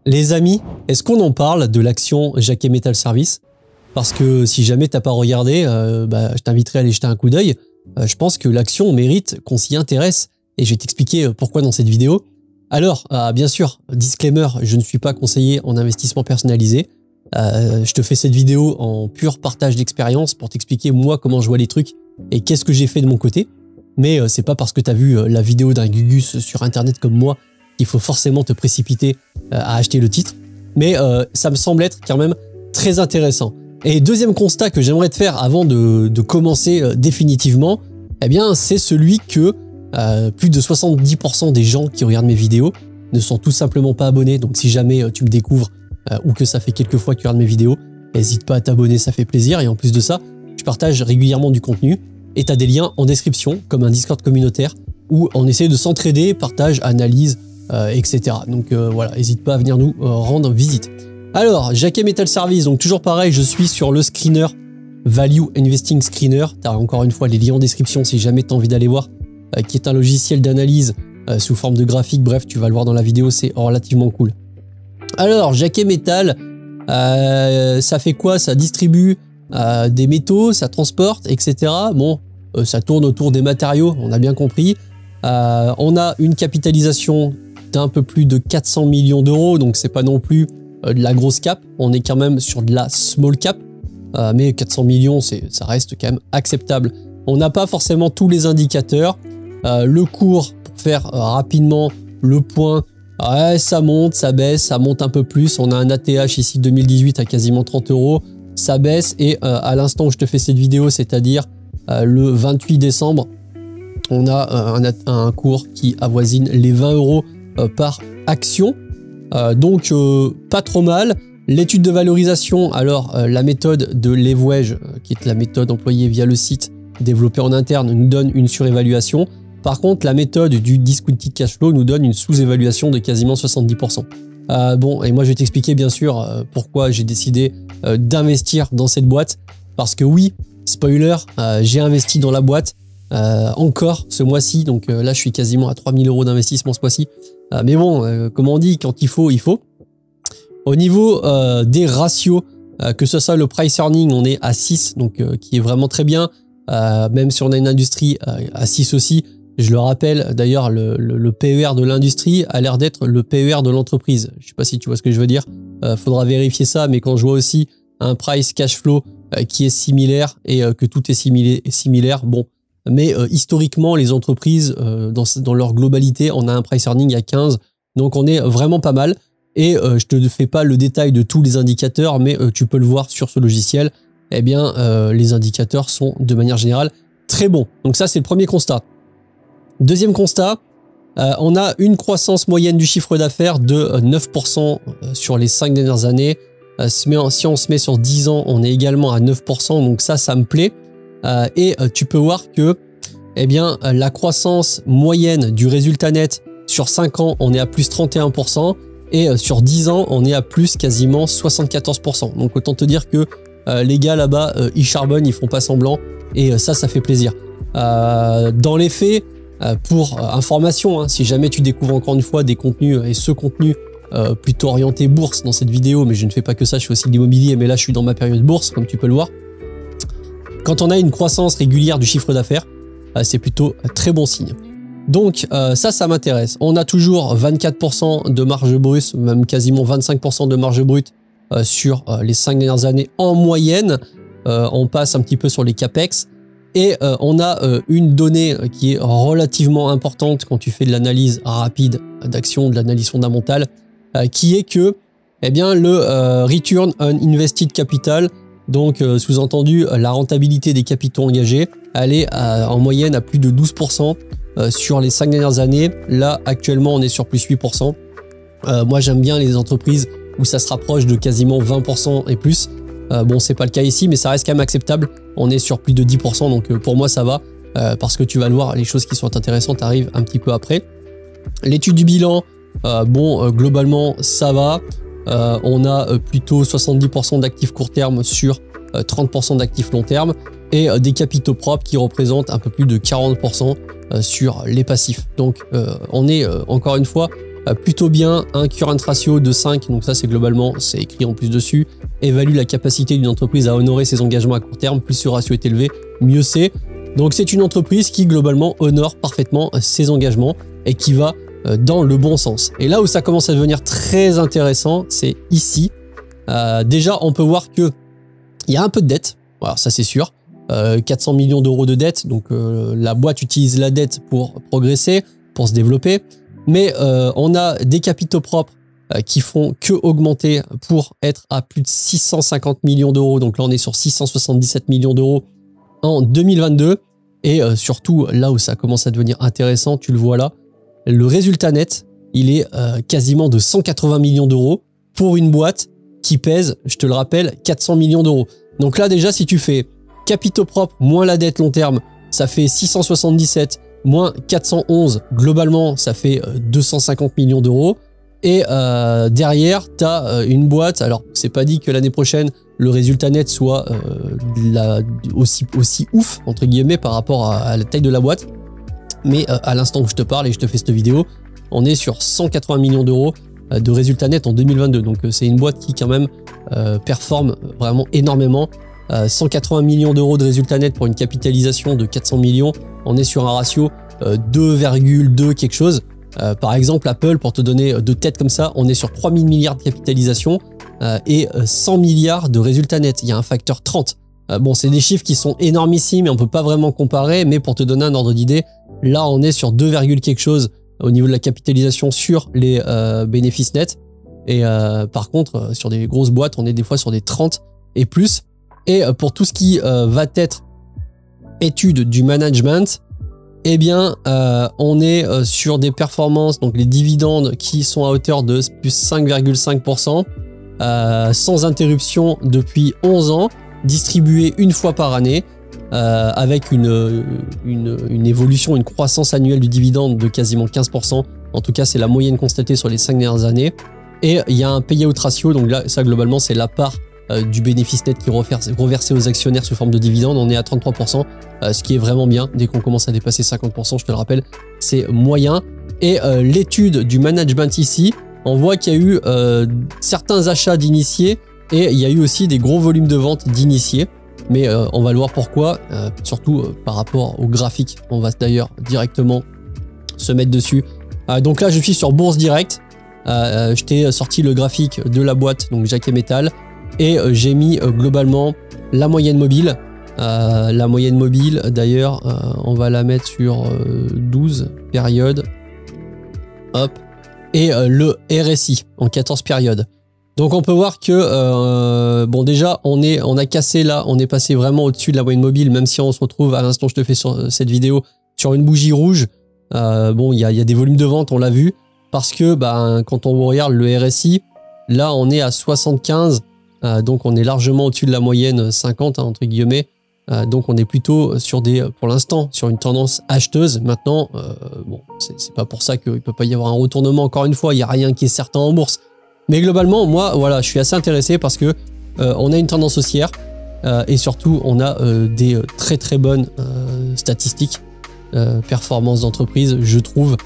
Les amis, est-ce qu'on en parle de l'action Jacquet Metal Services? Parce que si jamais t'as pas regardé, je t'inviterai à aller jeter un coup d'œil. Je pense que l'action mérite qu'on s'y intéresse et je vais t'expliquer pourquoi dans cette vidéo. Alors, bien sûr, disclaimer, je ne suis pas conseiller en investissement personnalisé. Je te fais cette vidéo en pur partage d'expérience pour t'expliquer moi comment je vois les trucs et qu'est-ce que j'ai fait de mon côté. Mais c'est pas parce que tu as vu la vidéo d'un Gugus sur internet comme moi qu'il faut forcément te précipiter à acheter le titre. Mais ça me semble être quand même très intéressant. Et deuxième constat que j'aimerais te faire avant de commencer définitivement, eh bien c'est celui que plus de 70% des gens qui regardent mes vidéos ne sont tout simplement pas abonnés. Donc si jamais tu me découvres ou que ça fait quelques fois que tu regardes mes vidéos, n'hésite pas à t'abonner, ça fait plaisir. Et en plus de ça, je partage régulièrement du contenu et tu as des liens en description comme un Discord communautaire où on essaie de s'entraider, partage, analyse, etc. Donc voilà, n'hésite pas à venir nous rendre visite. Alors, Jacquet Metal Services, donc toujours pareil, je suis sur le screener Value Investing Screener. Tu as encore une fois les liens en description si jamais tu as envie d'aller voir, qui est un logiciel d'analyse sous forme de graphique. Bref, tu vas le voir dans la vidéo, c'est relativement cool. Alors, Jacquet Metal, ça fait quoi? Ça distribue des métaux, ça transporte, etc. Bon, ça tourne autour des matériaux, on a bien compris. On a une capitalisation d'un peu plus de 400 millions d'euros, donc c'est pas non plus de la grosse cap, on est quand même sur de la small cap, mais 400 millions, ça reste quand même acceptable. On n'a pas forcément tous les indicateurs. Le cours, pour faire rapidement le point, ouais, ça monte, ça baisse, ça monte un peu plus. On a un ATH ici 2018 à quasiment 30 euros, ça baisse et à l'instant où je te fais cette vidéo, c'est-à-dire le 28 décembre, on a un cours qui avoisine les 20 euros par action. Donc pas trop mal. L'étude de valorisation, alors la méthode de Leverage, qui est la méthode employée via le site développé en interne, nous donne une surévaluation. Par contre, la méthode du discounted cash flow nous donne une sous-évaluation de quasiment 70%. Bon, et moi je vais t'expliquer bien sûr pourquoi j'ai décidé d'investir dans cette boîte. Parce que oui, spoiler, j'ai investi dans la boîte encore ce mois-ci. Donc là, je suis quasiment à 3000 euros d'investissement ce mois-ci. Mais bon, comme on dit, quand il faut, il faut. Au niveau des ratios, que ce soit le price earning, on est à 6, donc qui est vraiment très bien. Même si on a une industrie à 6 aussi. Je le rappelle, d'ailleurs, le PER de l'industrie a l'air d'être le PER de l'entreprise. Je ne sais pas si tu vois ce que je veux dire. Faudra vérifier ça, mais quand je vois aussi un price cash flow qui est similaire et que tout est similaire, bon. Mais historiquement, les entreprises, dans leur globalité, on a un price earning à 15. Donc, on est vraiment pas mal. Et je te fais pas le détail de tous les indicateurs, mais tu peux le voir sur ce logiciel. Eh bien, les indicateurs sont de manière générale très bons. Donc ça, c'est le premier constat. Deuxième constat, on a une croissance moyenne du chiffre d'affaires de 9% sur les 5 dernières années. Si on se met sur 10 ans, on est également à 9%. Donc ça me plaît. Et tu peux voir que eh bien, la croissance moyenne du résultat net sur 5 ans, on est à plus 31%. Et sur 10 ans, on est à plus quasiment 74%. Donc autant te dire que les gars là-bas, ils charbonnent, ils font pas semblant. Et ça fait plaisir. Dans les faits, pour information, hein, si jamais tu découvres encore une fois des contenus, et ce contenu plutôt orienté bourse dans cette vidéo, mais je ne fais pas que ça, je fais aussi de l'immobilier, mais là je suis dans ma période bourse, comme tu peux le voir. Quand on a une croissance régulière du chiffre d'affaires, c'est plutôt très bon signe. Donc ça m'intéresse. On a toujours 24% de marge brute, même quasiment 25% de marge brute sur les 5 dernières années en moyenne. On passe un petit peu sur les capex. Et on a une donnée qui est relativement importante quand tu fais de l'analyse rapide d'action, de l'analyse fondamentale, qui est que eh bien, le Return on Invested Capital, donc sous-entendu la rentabilité des capitaux engagés, elle est en moyenne à plus de 12% sur les 5 dernières années. Là, actuellement, on est sur plus 8%. Moi, j'aime bien les entreprises où ça se rapproche de quasiment 20% et plus. Bon, c'est pas le cas ici, mais ça reste quand même acceptable. On est sur plus de 10%, donc pour moi, ça va. Parce que tu vas le voir, les choses qui sont intéressantes arrivent un petit peu après. L'étude du bilan, globalement, ça va. On a plutôt 70% d'actifs court terme sur 30% d'actifs long terme et des capitaux propres qui représentent un peu plus de 40% sur les passifs. Donc on est encore une fois plutôt bien, un current ratio de 5, donc ça c'est globalement, c'est écrit en plus dessus, évalue la capacité d'une entreprise à honorer ses engagements à court terme, plus ce ratio est élevé, mieux c'est. Donc c'est une entreprise qui globalement honore parfaitement ses engagements et qui va dans le bon sens. Et là où ça commence à devenir très intéressant, c'est ici. Déjà, on peut voir que il y a un peu de dette, voilà, ça c'est sûr. 400 millions d'euros de dette, donc la boîte utilise la dette pour progresser, pour se développer. Mais on a des capitaux propres qui font que augmenter pour être à plus de 650 millions d'euros. Donc là, on est sur 677 millions d'euros en 2022. Et surtout, là où ça commence à devenir intéressant, tu le vois là, le résultat net, il est quasiment de 180 millions d'euros pour une boîte qui pèse, je te le rappelle, 400 millions d'euros. Donc là, déjà, si tu fais capitaux propres moins la dette long terme, ça fait 677 moins 411. Globalement, ça fait 250 millions d'euros. Et derrière, tu as une boîte. Alors, c'est pas dit que l'année prochaine, le résultat net soit aussi ouf, entre guillemets, par rapport à la taille de la boîte. Mais à l'instant où je te parle et je te fais cette vidéo, on est sur 180 millions d'euros de résultat net en 2022. Donc, c'est une boîte qui, quand même, performe vraiment énormément. 180 millions d'euros de résultat net pour une capitalisation de 400 millions. On est sur un ratio 2,2 quelque chose. Par exemple, Apple, pour te donner de tête comme ça, on est sur 3000 milliards de capitalisation et 100 milliards de résultats nets. Il y a un facteur 30. Bon, c'est des chiffres qui sont énormissimes et on peut pas vraiment comparer, mais pour te donner un ordre d'idée, là, on est sur 2, quelque chose au niveau de la capitalisation sur les bénéfices nets. Et par contre, sur des grosses boîtes, on est des fois sur des 30 et plus. Et pour tout ce qui va être étude du management, eh bien, on est sur des performances, donc les dividendes qui sont à hauteur de plus 5,5%, sans interruption depuis 11 ans, distribués une fois par année, avec une évolution, une croissance annuelle du dividende de quasiment 15%. En tout cas, c'est la moyenne constatée sur les 5 dernières années. Et il y a un payout ratio, donc là, ça globalement, c'est la part du bénéfice net qui est reversé aux actionnaires sous forme de dividendes. On est à 33%, ce qui est vraiment bien. Dès qu'on commence à dépasser 50%, je te le rappelle, c'est moyen. Et l'étude du management ici, on voit qu'il y a eu certains achats d'initiés et il y a eu aussi des gros volumes de vente d'initiés. Mais on va le voir pourquoi, surtout par rapport au graphique. On va d'ailleurs directement se mettre dessus. Donc là, je suis sur Bourse Direct. Je t'ai sorti le graphique de la boîte, donc Jacquet Metal. Et j'ai mis globalement la moyenne mobile. La moyenne mobile, d'ailleurs, on va la mettre sur 12 périodes. Hop. Et le RSI en 14 périodes. Donc on peut voir que, bon déjà, on a cassé là, on est passé vraiment au-dessus de la moyenne mobile, même si on se retrouve, à l'instant je te fais sur cette vidéo, sur une bougie rouge. Bon, il y a des volumes de vente, on l'a vu, parce que quand on regarde le RSI, là on est à 75. Donc on est largement au-dessus de la moyenne 50 entre guillemets. Donc on est plutôt sur pour l'instant sur une tendance acheteuse. Maintenant, bon, c'est pas pour ça qu'il peut pas y avoir un retournement. Encore une fois, il y a rien qui est certain en bourse. Mais globalement, moi, voilà, je suis assez intéressé parce que on a une tendance haussière et surtout on a des très bonnes statistiques, performance d'entreprise, je trouve.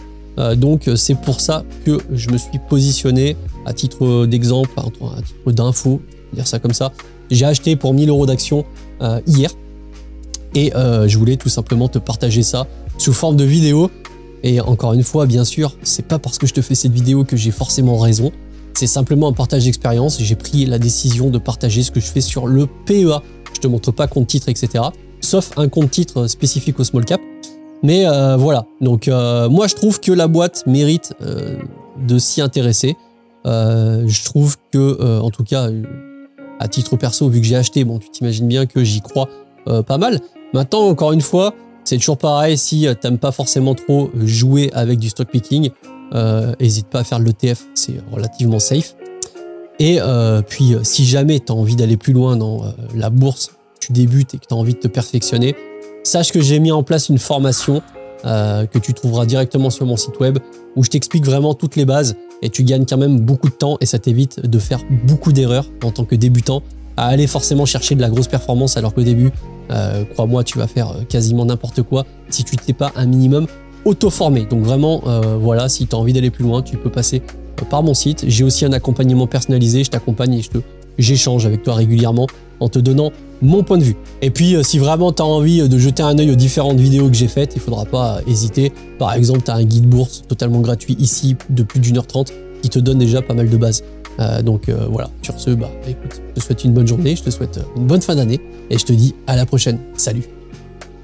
Donc c'est pour ça que je me suis positionné à titre d'exemple, à titre d'info, dire ça comme ça. J'ai acheté pour 1000 € d'actions hier et je voulais tout simplement te partager ça sous forme de vidéo. Et encore une fois, bien sûr, c'est pas parce que je te fais cette vidéo que j'ai forcément raison. C'est simplement un partage d'expérience. J'ai pris la décision de partager ce que je fais sur le PEA. Je te montre pas compte titre, etc. Sauf un compte titre spécifique au small cap. Mais voilà. Donc moi, je trouve que la boîte mérite de s'y intéresser. Je trouve que, en tout cas, à titre perso, vu que j'ai acheté, bon, tu t'imagines bien que j'y crois pas mal. Maintenant, encore une fois, c'est toujours pareil. Si tu n'aimes pas forcément trop jouer avec du stock picking, n'hésite pas à faire l'ETF, c'est relativement safe. Et puis, si jamais tu as envie d'aller plus loin dans la bourse, tu débutes et que tu as envie de te perfectionner, sache que j'ai mis en place une formation que tu trouveras directement sur mon site web où je t'explique vraiment toutes les bases et tu gagnes quand même beaucoup de temps et ça t'évite de faire beaucoup d'erreurs en tant que débutant à aller forcément chercher de la grosse performance alors qu'au début, crois-moi, tu vas faire quasiment n'importe quoi si tu ne t'es pas un minimum auto-formé. Donc vraiment, voilà, si tu as envie d'aller plus loin, tu peux passer par mon site. J'ai aussi un accompagnement personnalisé, je t'accompagne et j'échange avec toi régulièrement en te donnant mon point de vue. Et puis, si vraiment tu as envie de jeter un œil aux différentes vidéos que j'ai faites, il ne faudra pas hésiter. Par exemple, tu as un guide bourse totalement gratuit ici de plus d'1h30 qui te donne déjà pas mal de bases. Donc voilà, sur ce, écoute, je te souhaite une bonne journée, je te souhaite une bonne fin d'année et je te dis à la prochaine. Salut!